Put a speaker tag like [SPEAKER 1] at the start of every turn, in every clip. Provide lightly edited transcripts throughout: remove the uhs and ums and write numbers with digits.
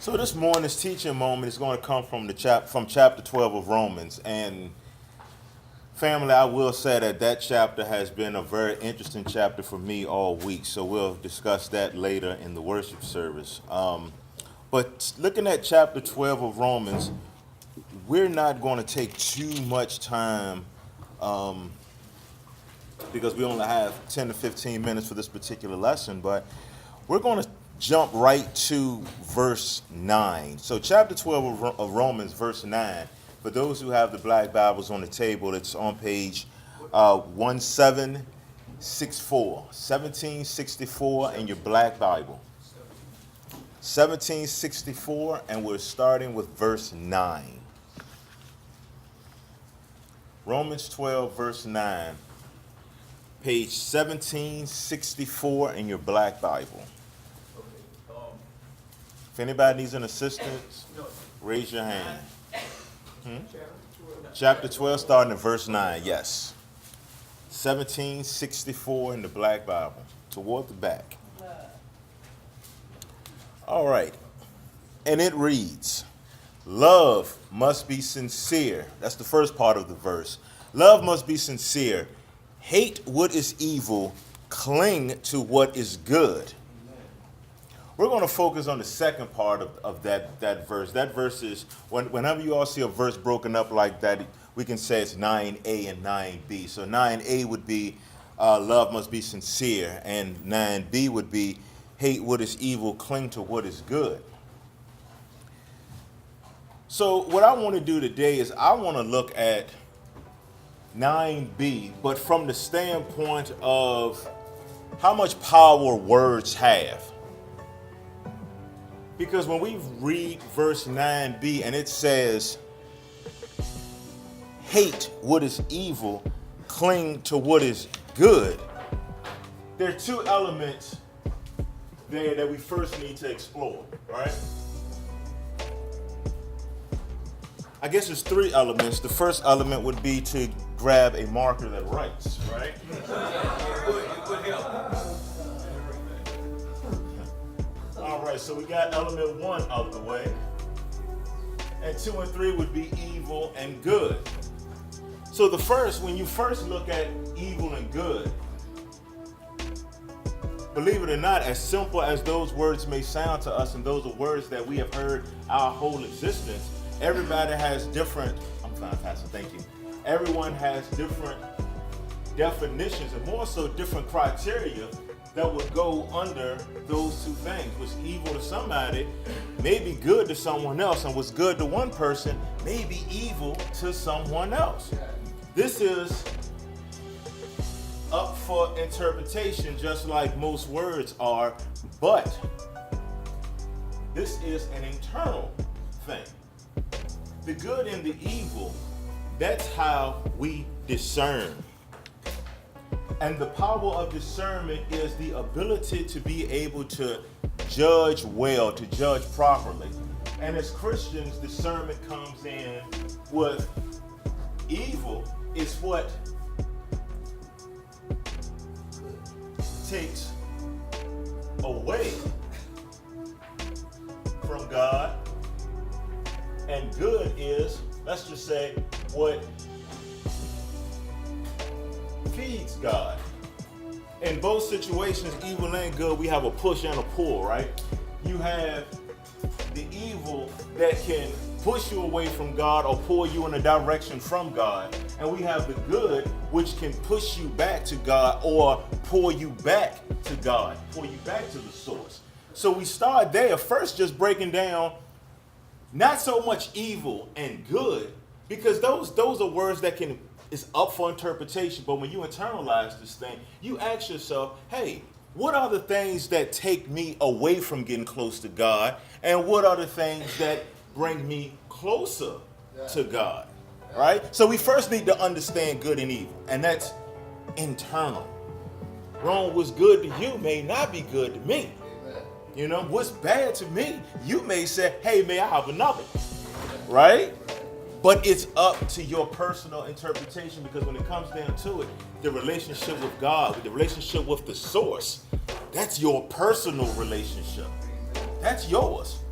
[SPEAKER 1] So this morning's teaching moment is going to come from from chapter 12 of Romans. And family, I will say that chapter has been a very interesting chapter for me all week. So we'll discuss that later in the worship service. But looking at chapter 12 of Romans, we're not going to take too much time because we only have 10 to 15 minutes for this particular lesson. But we're going to jump right to verse 9. So chapter 12 of Romans, verse 9. For those who have the black Bibles on the table, it's on page 1764 in your black Bible. 1764, and we're starting with verse 9. Romans 12, verse 9. Page 1764 in your black Bible. If anybody needs an assistance, raise your hand. Chapter 12, starting at verse 9, yes. 1764 in the black Bible, toward the back. All right. And it reads, love must be sincere. That's the first part of the verse. Love must be sincere. Hate what is evil. Cling to what is good. We're going to focus on the second part of that verse. That verse is, whenever you all see a verse broken up like that, we can say it's 9a and 9b. So 9a would be love must be sincere, and 9b would be hate what is evil, cling to what is good. So what I want to do today is I want to look at 9b, but from the standpoint of how much power words have. Because when we read verse 9b and it says, hate what is evil, cling to what is good, there are two elements there that we first need to explore, right? I guess there's three elements. The first element would be to grab a marker that writes, right? It would help. All right, so we got element 1 out of the way. And 2 and 3 would be evil and good. So when you first look at evil and good, believe it or not, as simple as those words may sound to us, and those are words that we have heard our whole existence, everybody has different, I'm fine, Pastor, thank you. Everyone has different definitions, and more so different criteria that would go under those two things. What's evil to somebody may be good to someone else, and what's good to one person may be evil to someone else. This is up for interpretation, just like most words are, but this is an internal thing. The good and the evil, that's how we discern. And the power of discernment is the ability to be able to judge well, to judge properly. And as Christians, discernment comes in with evil is what takes away from God. And good is, let's just say, what feeds God. In both situations, evil and good, we have a push and a pull, right? You have the evil that can push you away from God or pull you in a direction from God. And we have the good, which can push you back to God or pull you back to God, pull you back to the source. So we start there, first just breaking down not so much evil and good, because those are words that is up for interpretation. But when you internalize this thing, you ask yourself, hey, what are the things that take me away from getting close to God? And what are the things that bring me closer to God? Right? So we first need to understand good and evil, and that's internal. Wrong, what's good to you may not be good to me. You know, what's bad to me, you may say, hey, may I have another? Right? But it's up to your personal interpretation, because when it comes down to it, the relationship with God, the relationship with the source, that's your personal relationship. That's yours.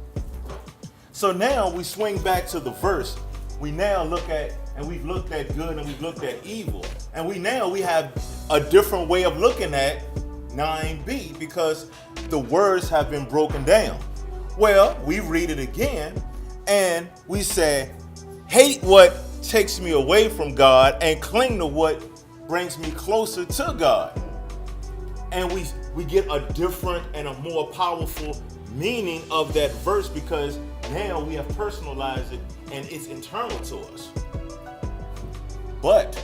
[SPEAKER 1] So now we swing back to the verse. We now look at, and we've looked at good and we've looked at evil. And we have a different way of looking at 9b because the words have been broken down. Well, we read it again and we say, hate what takes me away from God and cling to what brings me closer to God. And we get a different and a more powerful meaning of that verse because now we have personalized it and it's internal to us. But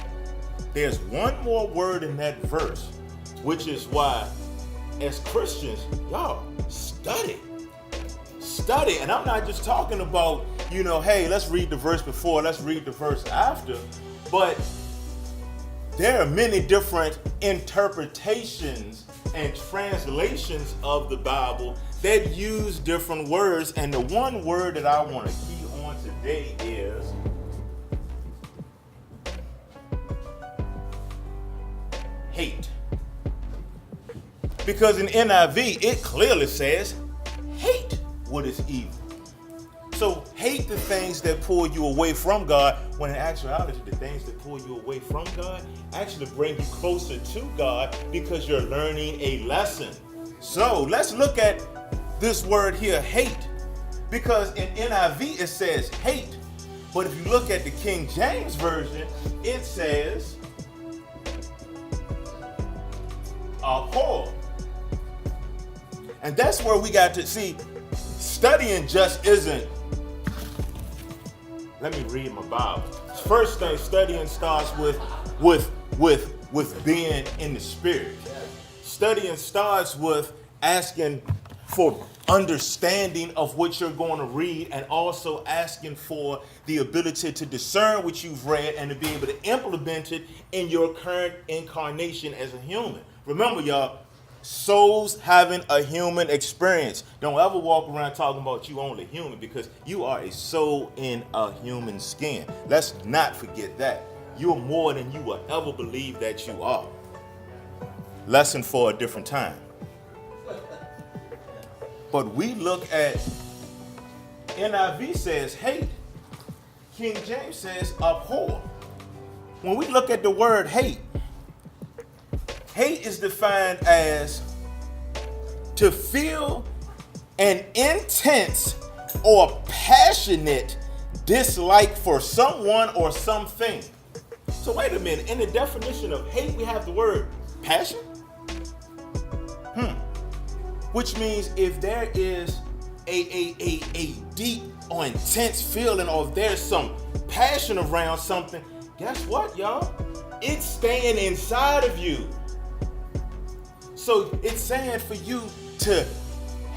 [SPEAKER 1] there's one more word in that verse, which is why as Christians, y'all study. And I'm not just talking about, hey, let's read the verse before, let's read the verse after, but there are many different interpretations and translations of the Bible that use different words. And the one word that I want to key on today is hate. Because in NIV, it clearly says hate what is evil. So hate the things that pull you away from God, when in actuality, the things that pull you away from God actually bring you closer to God because you're learning a lesson. So let's look at this word here, hate. Because in NIV, it says hate. But if you look at the King James Version, it says abhor. And that's where we got to see studying just isn't. Let me read my Bible. First thing, studying starts with being in the Spirit. Studying starts with asking for understanding of what you're going to read and also asking for the ability to discern what you've read and to be able to implement it in your current incarnation as a human. Remember, y'all, souls having a human experience. Don't ever walk around talking about you only human because you are a soul in a human skin. Let's not forget that. You're more than you will ever believe that you are. Lesson for a different time. But we look at NIV says hate. King James says abhor. When we look at the word hate, hate is defined as to feel an intense or passionate dislike for someone or something. So wait a minute, in the definition of hate, we have the word passion. Which means if there is a deep or intense feeling, or if there's some passion around something, guess what, y'all? It's staying inside of you. So it's saying for you to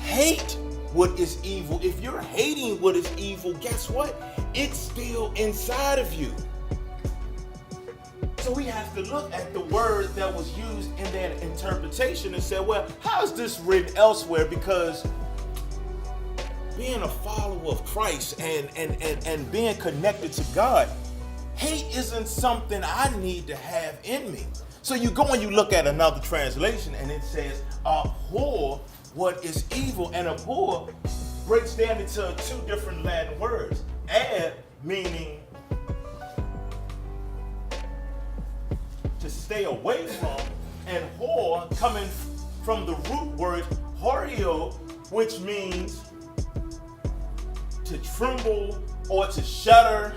[SPEAKER 1] hate what is evil. If you're hating what is evil, guess what? It's still inside of you. So we have to look at the word that was used in that interpretation and say, well, how is this written elsewhere? Because being a follower of Christ and being connected to God, hate isn't something I need to have in me. So you go and you look at another translation and it says, abhor what is evil. And abhor breaks down into two different Latin words. Ab meaning to stay away from, and hor coming from the root word horio, which means to tremble or to shudder.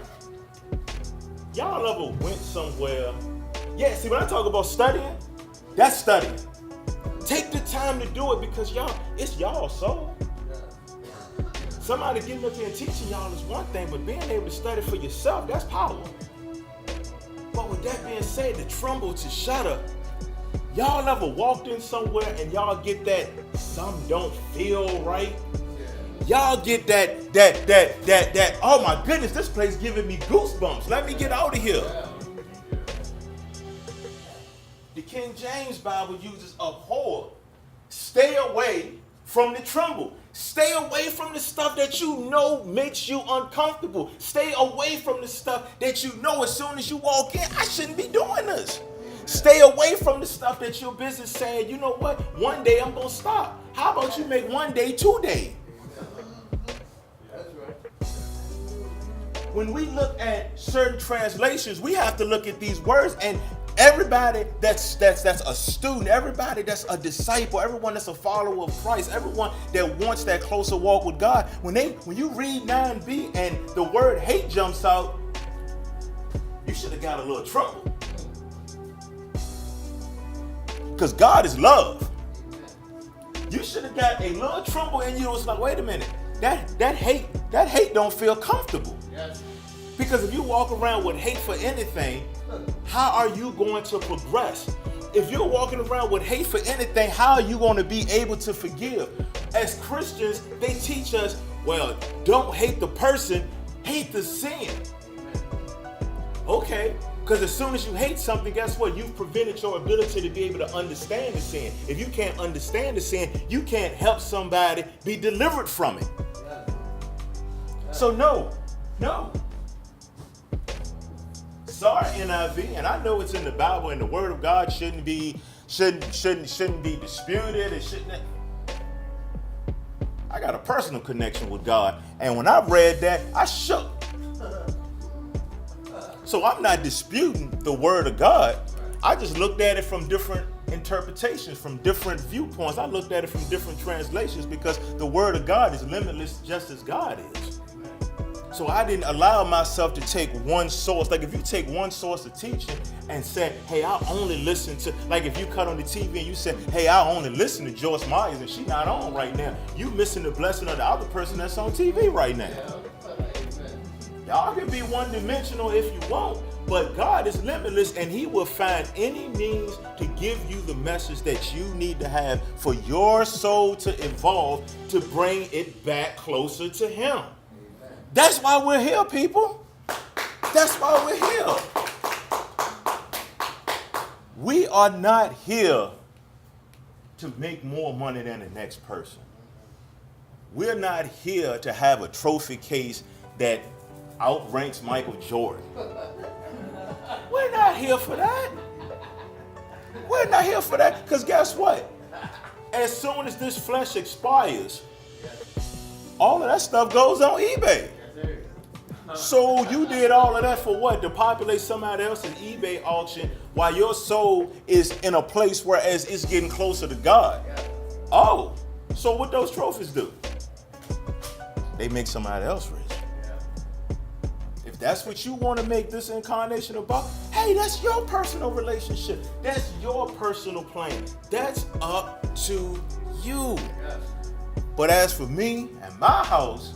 [SPEAKER 1] Y'all ever went somewhere? Yeah, see, when I talk about studying, that's studying. Take the time to do it because y'all, it's y'all soul. Somebody getting up here and teaching y'all is one thing, but being able to study for yourself, that's power. But with that being said, to tremble, to shudder, y'all ever walked in somewhere and y'all get that something don't feel right? Y'all get that, oh my goodness, this place giving me goosebumps. Let me get out of here. The King James Bible uses abhor. Stay away from the tremble. Stay away from the stuff that you know makes you uncomfortable. Stay away from the stuff that you know as soon as you walk in, I shouldn't be doing this. Stay away from the stuff that your business saying, you know what, one day I'm going to stop. How about you make one day 2 days? when we look at certain translations, we have to look at these words, and everybody that's a student, everybody that's a disciple, everyone that's a follower of Christ, everyone that wants that closer walk with God, when you read 9b and the word hate jumps out, you should have got a little trouble. Because God is love. You should have got a little trouble in you. It's like, wait a minute, that hate don't feel comfortable.
[SPEAKER 2] Yes.
[SPEAKER 1] Because if you walk around with hate for anything, how are you going to progress? If you're walking around with hate for anything, how are you going to be able to forgive? As Christians, they teach us, well, don't hate the person, hate the sin. Okay, because as soon as you hate something, guess what? You've prevented your ability to be able to understand the sin. If you can't understand the sin, you can't help somebody be delivered from it. So no. Sorry, NIV, and I know it's in the Bible, and the Word of God shouldn't be disputed. It shouldn't. I got a personal connection with God, and when I read that, I shook. So I'm not disputing the Word of God. I just looked at it from different interpretations, from different viewpoints. I looked at it from different translations because the Word of God is limitless, just as God is. So I didn't allow myself to take one source. Like if you take one source of teaching and say, hey, I only listen to, like if you cut on the TV and you say, hey, I only listen to Joyce Myers and she's not on right now, you missing the blessing of the other person that's on TV right now. Y'all can be one-dimensional if you want, but God is limitless and he will find any means to give you the message that you need to have for your soul to evolve, to bring it back closer to him. That's why we're here, people. That's why we're here. We are not here to make more money than the next person. We're not here to have a trophy case that outranks Michael Jordan. We're not here for that. We're not here for that, because guess what? As soon as this flesh expires, all of that stuff goes on eBay. So you did all of that for what? To populate somebody else's eBay auction while your soul is in a place where as it's getting closer to God. Oh, so what those trophies do? They make somebody else rich. If that's what you want to make this incarnation about, hey, that's your personal relationship. That's your personal plan. That's up to you. But as for me and my house,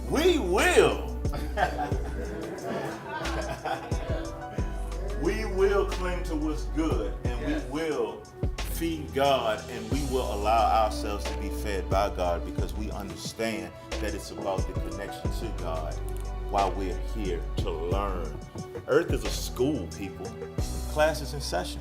[SPEAKER 1] we will. We will cling to what's good, and we will feed God, and we will allow ourselves to be fed by God, because we understand that it's about the connection to God while we're here to learn. Earth is a school, people. Class is in session.